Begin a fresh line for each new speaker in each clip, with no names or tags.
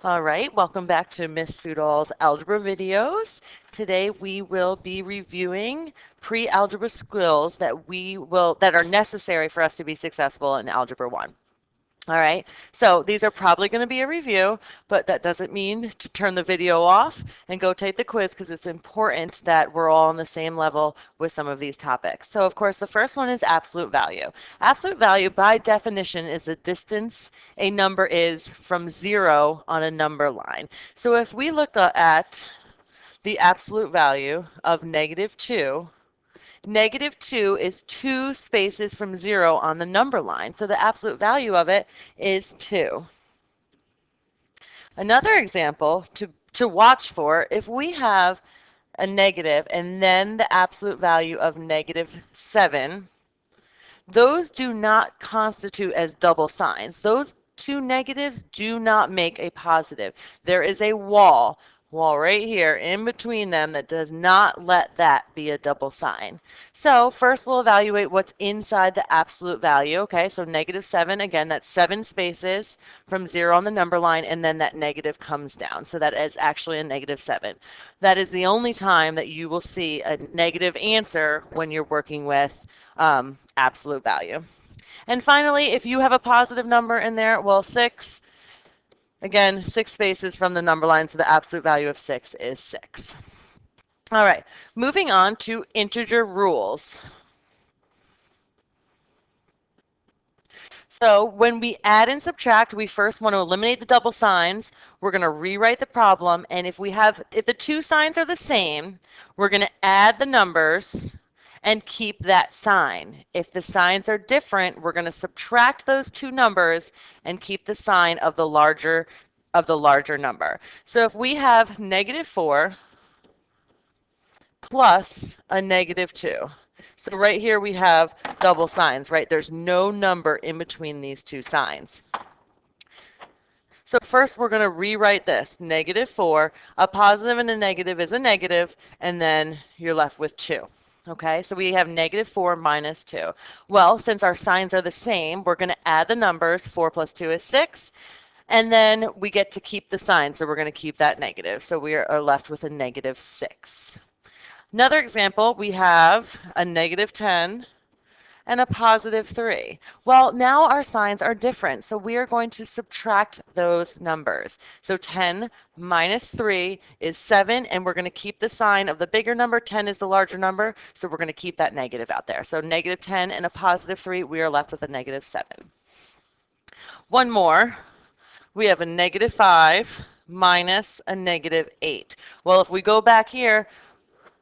All right, welcome back to Miss Sudol's algebra videos. Today we will be reviewing pre-algebra skills that are necessary for us to be successful in Algebra 1. All right, so these are probably going to be a review, but that doesn't mean to turn the video off and go take the quiz because it's important that we're all on the same level with some of these topics. So of course, the first one is absolute value. Absolute value by definition is the distance a number is from zero on a number line. So if we look at the absolute value of -2, -2 is 2 spaces from 0 on the number line, so the absolute value of it is 2. Another example to watch for, if we have a negative and then the absolute value of -7, those do not constitute as double signs. Those two negatives do not make a positive. There is a wall right here in between them that does not let that be a double sign. So first we'll evaluate what's inside the absolute value. Okay, so -7, again, that's 7 spaces from 0 on the number line, and then that negative comes down. So that is actually a -7. That is the only time that you will see a negative answer when you're working with absolute value. And finally, if you have a positive number in there, well, 6, again, 6 spaces from the number line, so the absolute value of 6 is 6. All right, moving on to integer rules. So when we add and subtract, we first want to eliminate the double signs. We're going to rewrite the problem, and if the two signs are the same, we're going to add the numbers and keep that sign. If the signs are different, we're going to subtract those two numbers and keep the sign of the larger number. So if we have -4 plus a -2. So right here we have double signs, right? There's no number in between these two signs. So first we're going to rewrite this. -4, a positive and a negative is a negative, and then you're left with 2. Okay, so we have -4 minus 2. Well, since our signs are the same, we're going to add the numbers. 4 plus 2 is 6. And then we get to keep the sign, so we're going to keep that negative. So we are left with a -6. Another example, we have a -10 and a +3. Well, now our signs are different, so we are going to subtract those numbers. So 10 minus 3 is 7, and we're going to keep the sign of the bigger number. 10 is the larger number, so we're going to keep that negative out there. So -10 and a +3, we are left with a -7. One more. We have a -5 minus a -8. Well, if we go back here,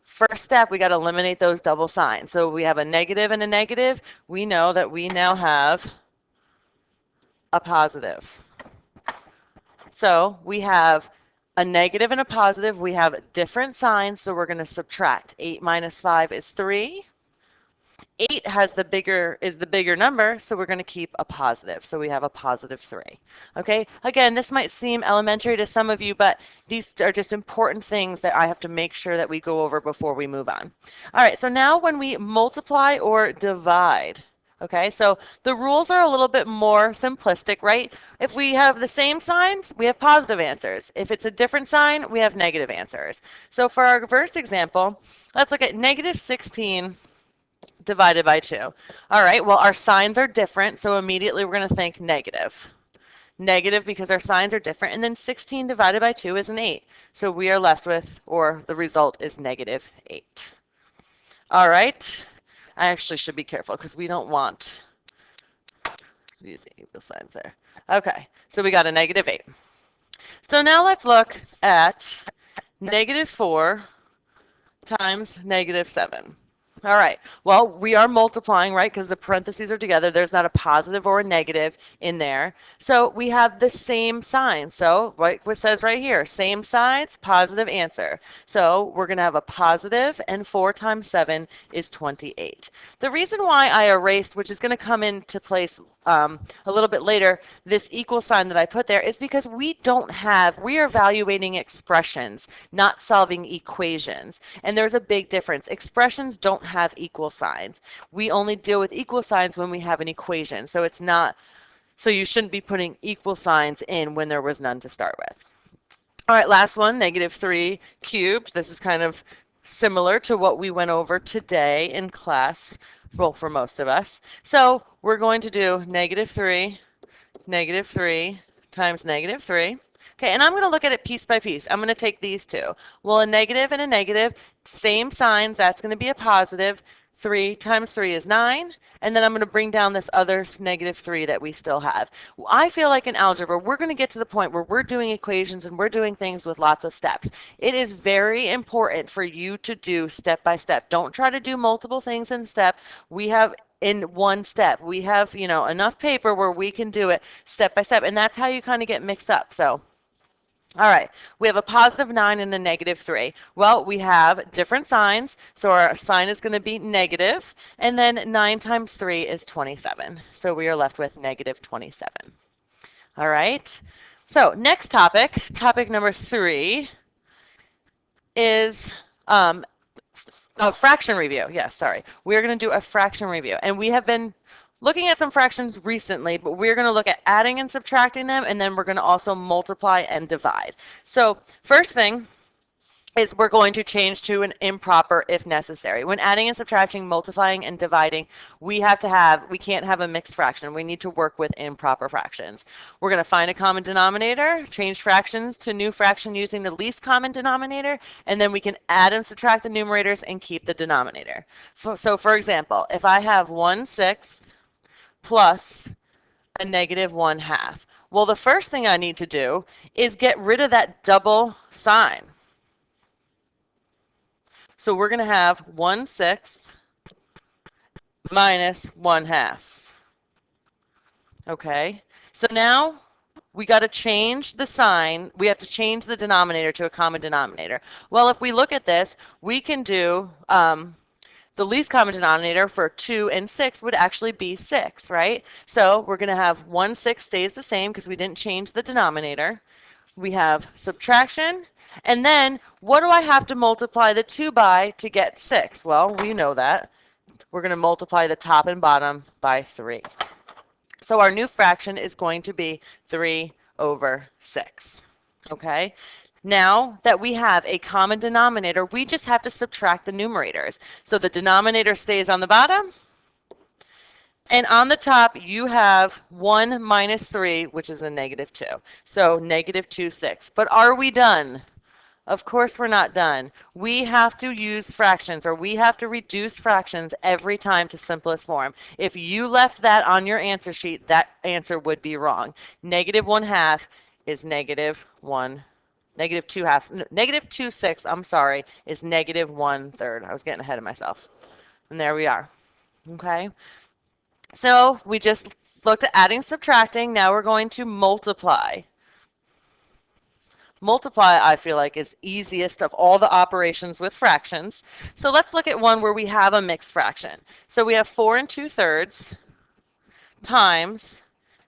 first step, we got to eliminate those double signs. So we have a negative and a negative. We know that we now have a positive. So we have a negative and a positive. We have different signs, so we're going to subtract. 8 minus 5 is 3. 8 is the bigger number, so we're going to keep a positive. So we have a +3. Okay, again, this might seem elementary to some of you, but these are just important things that I have to make sure that we go over before we move on. All right, so now when we multiply or divide, okay, so the rules are a little bit more simplistic, right? If we have the same signs, we have positive answers. If it's a different sign, we have negative answers. So for our first example, let's look at -16 divided by 2. All right, well, our signs are different, so immediately we're going to think negative. Negative because our signs are different, and then 16 divided by 2 is an 8. So we are left with, or the result is -8. All right, I actually should be careful because we don't want these equal signs there. Okay, so we got a -8. So now let's look at -4 times -7. All right, well, we are multiplying, right, because the parentheses are together. There's not a positive or a negative in there. So we have the same sign. So what says right here, same sides, positive answer. So we're going to have a positive, and 4 times 7 is 28. The reason why I erased, which is going to come into place a little bit later, this equal sign that I put there is because we are evaluating expressions, not solving equations. And there's a big difference. Expressions don't have equal signs. We only deal with equal signs when we have an equation. So it's not So you shouldn't be putting equal signs in when there was none to start with. All right, last one, negative 3 cubed. This is kind of similar to what we went over today in class, well, for most of us. So we're going to do negative 3 times negative 3. Okay, and I'm going to look at it piece by piece. I'm going to take these two. Well, a negative and a negative, same signs. That's going to be a positive. 3 times 3 is 9. And then I'm going to bring down this other negative 3 that we still have. I feel like in algebra, we're going to get to the point where we're doing equations and we're doing things with lots of steps. It is very important for you to do step by step. Don't try to do multiple things in step. We have in one step. We have, enough paper where we can do it step by step, and that's how you kind of get mixed up. So, all right, we have a positive 9 and a negative 3. Well, we have different signs, so our sign is going to be negative, and then 9 times 3 is 27. So we are left with negative 27. All right, so next topic number 3 is a fraction review. Yes, sorry. We're going to do a fraction review. And we have been looking at some fractions recently, but we're going to look at adding and subtracting them, and then we're going to also multiply and divide. So first thing is we're going to change to an improper if necessary. When adding and subtracting, multiplying and dividing, we can't have a mixed fraction. We need to work with improper fractions. We're going to find a common denominator, change fractions to new fraction using the least common denominator, and then we can add and subtract the numerators and keep the denominator. So for example, if I have 1/6 plus a negative 1/2, well, the first thing I need to do is get rid of that double sign. So we're going to have 1/6 minus 1/2. Okay, so now we got to change the sign. We have to change the denominator to a common denominator. Well, if we look at this, we can do the least common denominator for 2 and 6 would actually be 6, right? So we're going to have 1/6 stays the same because we didn't change the denominator. We have subtraction. And then what do I have to multiply the 2 by to get 6? Well, we know that. We're going to multiply the top and bottom by 3. So our new fraction is going to be 3/6. Okay? Now that we have a common denominator, we just have to subtract the numerators. So the denominator stays on the bottom. And on the top, you have 1 minus 3, which is a negative 2. So negative 2/6. But are we done? Of course we're not done. We have to use fractions, or we have to reduce fractions every time to simplest form. If you left that on your answer sheet, that answer would be wrong. Negative 1/2 is negative 2/6, I'm sorry, is negative 1/3. I was getting ahead of myself. And there we are. Okay? So we just looked at adding, subtracting. Now we're going to multiply. Multiply, I feel like, is easiest of all the operations with fractions. So let's look at one where we have a mixed fraction. So we have 4 2/3 times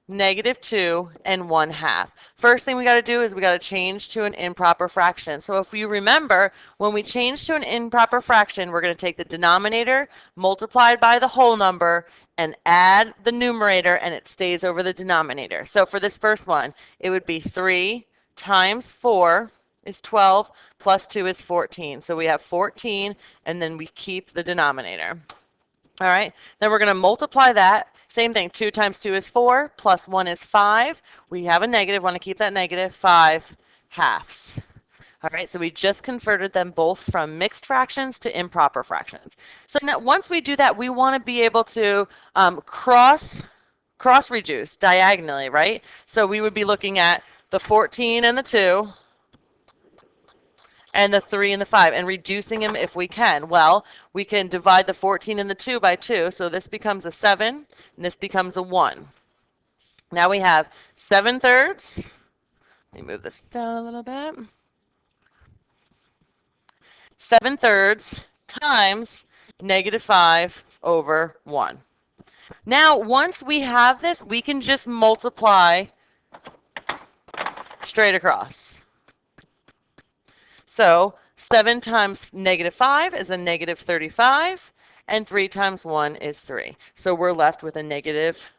negative 2 and 1/2. First thing we got to do is we got to change to an improper fraction. So if you remember, when we change to an improper fraction, we're going to take the denominator multiplied by the whole number and add the numerator, and it stays over the denominator. So for this first one, it would be 3 times 4 is 12, plus 2 is 14. So we have 14, and then we keep the denominator. All right, then we're going to multiply that. Same thing, 2 times 2 is 4, plus 1 is 5. We have a negative, want to keep that negative, 5/2. All right, so we just converted them both from mixed fractions to improper fractions. So now once we do that, we want to be able to cross reduce diagonally, right? So we would be looking at the 14 and the 2, and the 3 and the 5, and reducing them if we can. Well, we can divide the 14 and the 2 by 2, so this becomes a 7, and this becomes a 1. Now we have 7/3. Let me move this down a little bit. 7/3 times negative 5/1. Now, once we have this, we can just multiply straight across. So 7 times negative 5 is a negative 35, and 3 times 1 is 3. So we're left with a negative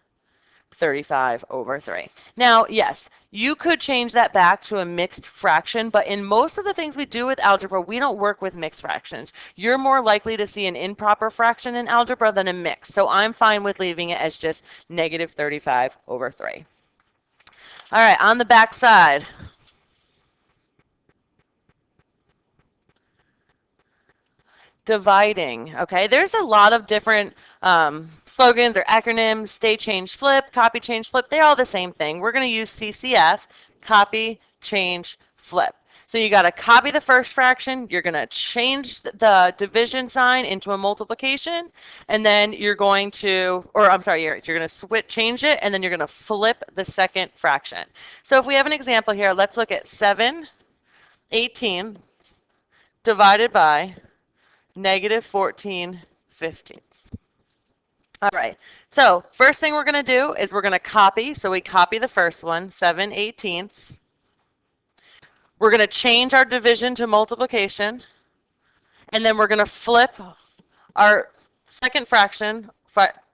35 over 3. Now, yes, you could change that back to a mixed fraction, but in most of the things we do with algebra, we don't work with mixed fractions. You're more likely to see an improper fraction in algebra than a mix, so I'm fine with leaving it as just negative 35 over 3. All right, on the back side, dividing. Okay, there's a lot of different slogans or acronyms: stay, change, flip, copy, change, flip. They're all the same thing. We're going to use CCF: copy, change, flip. So you got to copy the first fraction, you're going to change the division sign into a multiplication, and then you're going to, or I'm sorry, you're going to change it, and then you're going to flip the second fraction. So if we have an example here, let's look at 7/18 divided by negative 14/15. All right, so first thing we're going to do is we're going to copy. So we copy the first one, 7/18. We're going to change our division to multiplication, and then we're going to flip our second fraction,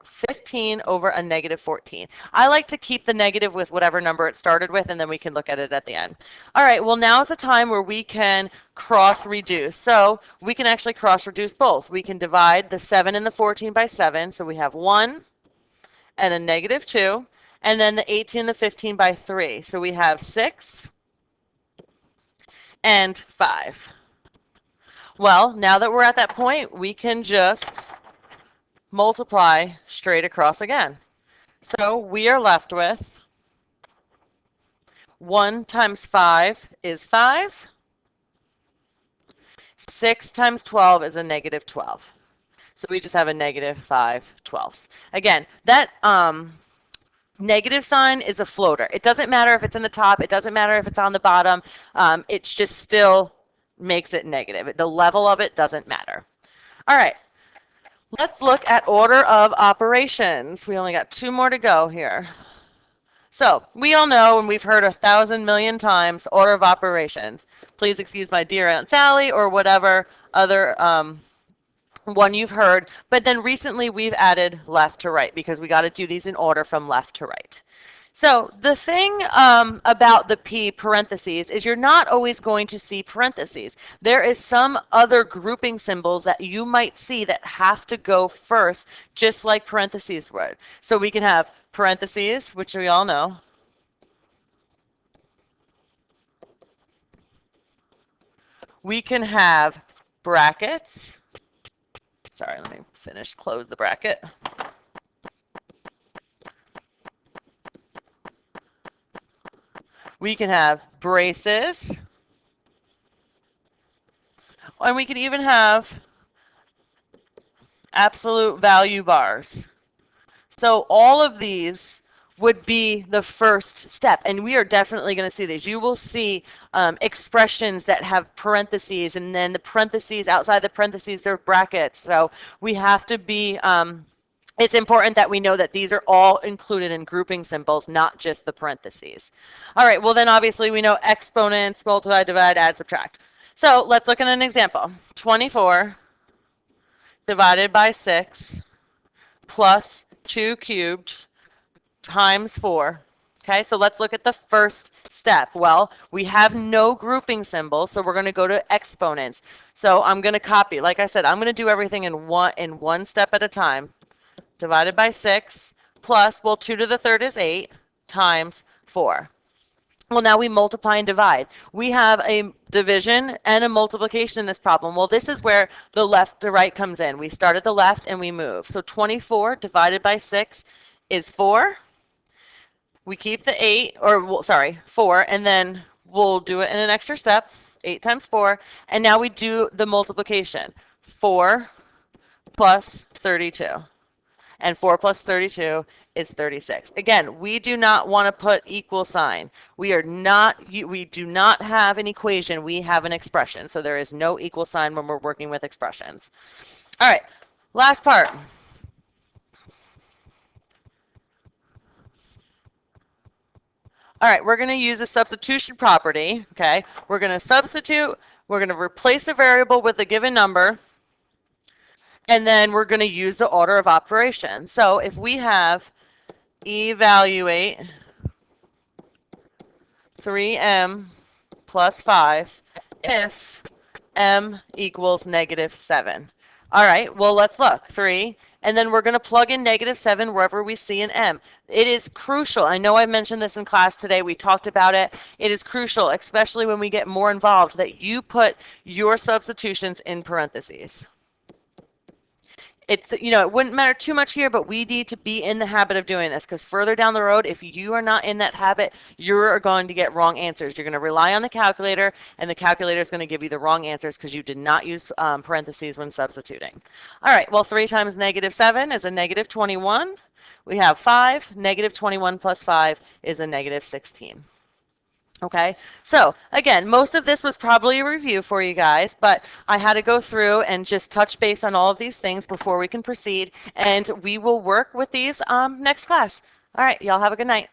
15 over a negative 14. I like to keep the negative with whatever number it started with, and then we can look at it at the end. All right, well, now is the time where we can cross-reduce. So we can actually cross-reduce both. We can divide the 7 and the 14 by 7, so we have 1 and a negative 2, and then the 18 and the 15 by 3. So we have 6 and 5. Well, now that we're at that point, we can just multiply straight across again. So we are left with 1 times 5 is 5. 6 times 12 is a negative 12. So we just have a negative 5/12. Again, that negative sign is a floater. It doesn't matter if it's in the top. It doesn't matter if it's on the bottom. It just still makes it negative. The level of it doesn't matter. All right. Let's look at order of operations. We only got 2 more to go here. So we all know, and we've heard 1,000 million times, order of operations. Please excuse my dear Aunt Sally or whatever other one you've heard. But then recently we've added left to right because we got to do these in order from left to right. So the thing about the P parentheses is you're not always going to see parentheses. There is some other grouping symbols that you might see that have to go first, just like parentheses would. So we can have parentheses, which we all know. We can have brackets. Sorry, let me close the bracket. We can have braces, and we can even have absolute value bars. So all of these would be the first step, and we are definitely going to see these. You will see expressions that have parentheses, and then the parentheses, outside the parentheses, they're brackets. So we have to be it's important that we know that these are all included in grouping symbols, not just the parentheses. All right, well then obviously we know exponents, multiply, divide, add, subtract. So let's look at an example. 24 divided by 6 plus 2 cubed times 4. Okay, so let's look at the first step. Well, we have no grouping symbol, so we're going to go to exponents. So I'm going to copy. Like I said, I'm going to do everything in one step at a time. Divided by 6 plus, well, 2 to the third is 8 times 4. Well, now we multiply and divide. We have a division and a multiplication in this problem. Well, this is where the left to right comes in. We start at the left and we move. So 24 divided by 6 is 4. We keep the 8, or sorry, 4, and then we'll do it in an extra step, 8 times 4. And now we do the multiplication. 4 plus 32. And 4 plus 32 is 36. Again, we do not want to put equal sign. We do not have an equation. We have an expression. So there is no equal sign when we're working with expressions. All right, last part. All right, we're going to use a substitution property. Okay, we're going to substitute. We're going to replace a variable with a given number. And then we're going to use the order of operation. So if we have evaluate 3m plus 5 if m equals -7. All right, well, let's look. 3, and then we're going to plug in -7 wherever we see an m. It is crucial. I know I mentioned this in class today. We talked about it. It is crucial, especially when we get more involved, that you put your substitutions in parentheses. It's, it wouldn't matter too much here, but we need to be in the habit of doing this, because further down the road, if you are not in that habit, you're going to get wrong answers. You're going to rely on the calculator, and the calculator is going to give you the wrong answers because you did not use parentheses when substituting. All right, well, 3 times -7 is a -21. We have 5. -21 plus 5 is a -16. Okay, so again, most of this was probably a review for you guys, but I had to go through and just touch base on all of these things before we can proceed, and we will work with these next class. All right, y'all have a good night.